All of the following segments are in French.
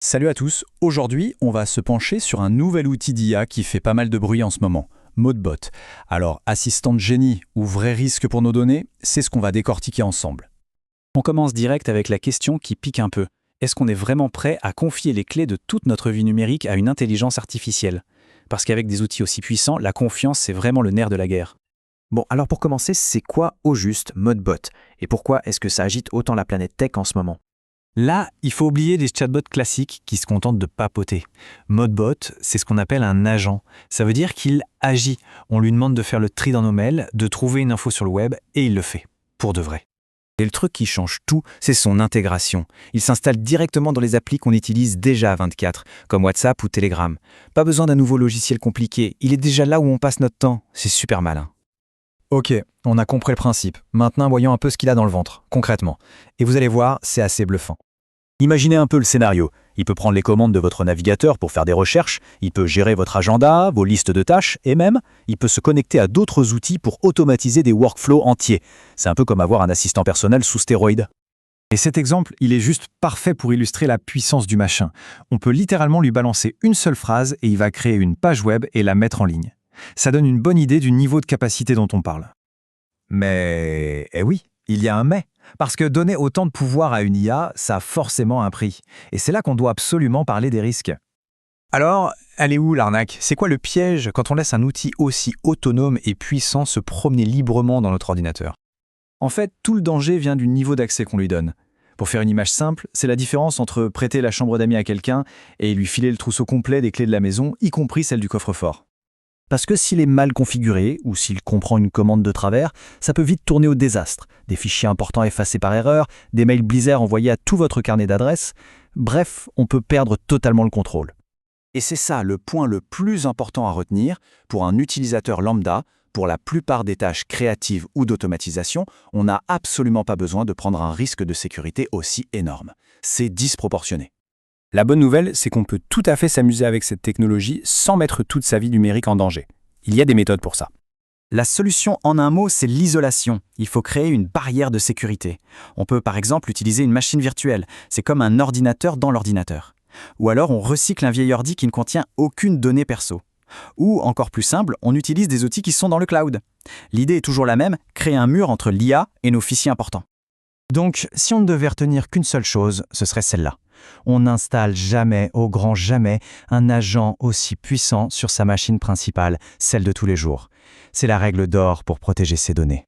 Salut à tous, aujourd'hui on va se pencher sur un nouvel outil d'IA qui fait pas mal de bruit en ce moment, Modbot. Alors, assistant de génie ou vrai risque pour nos données, c'est ce qu'on va décortiquer ensemble. On commence direct avec la question qui pique un peu. Est-ce qu'on est vraiment prêt à confier les clés de toute notre vie numérique à une intelligence artificielle? Parce qu'avec des outils aussi puissants, la confiance, c'est vraiment le nerf de la guerre. Bon, alors pour commencer, c'est quoi au juste Modbot? Et pourquoi est-ce que ça agite autant la planète tech en ce moment? Là, il faut oublier les chatbots classiques qui se contentent de papoter. Modbot, c'est ce qu'on appelle un agent. Ça veut dire qu'il agit. On lui demande de faire le tri dans nos mails, de trouver une info sur le web, et il le fait. Pour de vrai. Et le truc qui change tout, c'est son intégration. Il s'installe directement dans les applis qu'on utilise déjà à 24, comme WhatsApp ou Telegram. Pas besoin d'un nouveau logiciel compliqué, il est déjà là où on passe notre temps. C'est super malin. Ok, on a compris le principe. Maintenant voyons un peu ce qu'il a dans le ventre, concrètement. Et vous allez voir, c'est assez bluffant. Imaginez un peu le scénario. Il peut prendre les commandes de votre navigateur pour faire des recherches, il peut gérer votre agenda, vos listes de tâches, et même, il peut se connecter à d'autres outils pour automatiser des workflows entiers. C'est un peu comme avoir un assistant personnel sous stéroïdes. Et cet exemple, il est juste parfait pour illustrer la puissance du machin. On peut littéralement lui balancer une seule phrase et il va créer une page web et la mettre en ligne. Ça donne une bonne idée du niveau de capacité dont on parle. Mais, oui, il y a un mais. Parce que donner autant de pouvoir à une IA, ça a forcément un prix. Et c'est là qu'on doit absolument parler des risques. Alors, elle est où l'arnaque? C'est quoi le piège quand on laisse un outil aussi autonome et puissant se promener librement dans notre ordinateur? En fait, tout le danger vient du niveau d'accès qu'on lui donne. Pour faire une image simple, c'est la différence entre prêter la chambre d'amis à quelqu'un et lui filer le trousseau complet des clés de la maison, y compris celle du coffre-fort. Parce que s'il est mal configuré ou s'il comprend une commande de travers, ça peut vite tourner au désastre. Des fichiers importants effacés par erreur, des mails Blizzard envoyés à tout votre carnet d'adresses. Bref, on peut perdre totalement le contrôle. Et c'est ça le point le plus important à retenir pour un utilisateur lambda. Pour la plupart des tâches créatives ou d'automatisation, on n'a absolument pas besoin de prendre un risque de sécurité aussi énorme. C'est disproportionné. La bonne nouvelle, c'est qu'on peut tout à fait s'amuser avec cette technologie sans mettre toute sa vie numérique en danger. Il y a des méthodes pour ça. La solution en un mot, c'est l'isolation. Il faut créer une barrière de sécurité. On peut par exemple utiliser une machine virtuelle. C'est comme un ordinateur dans l'ordinateur. Ou alors on recycle un vieil ordi qui ne contient aucune donnée perso. Ou, encore plus simple, on utilise des outils qui sont dans le cloud. L'idée est toujours la même, créer un mur entre l'IA et nos fichiers importants. Donc, si on ne devait retenir qu'une seule chose, ce serait celle-là. On n'installe jamais, au grand jamais, un agent aussi puissant sur sa machine principale, celle de tous les jours. C'est la règle d'or pour protéger ses données.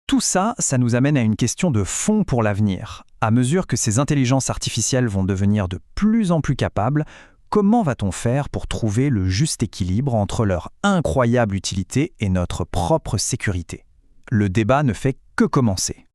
Tout ça, ça nous amène à une question de fond pour l'avenir. À mesure que ces intelligences artificielles vont devenir de plus en plus capables, comment va-t-on faire pour trouver le juste équilibre entre leur incroyable utilité et notre propre sécurité? Le débat ne fait que commencer.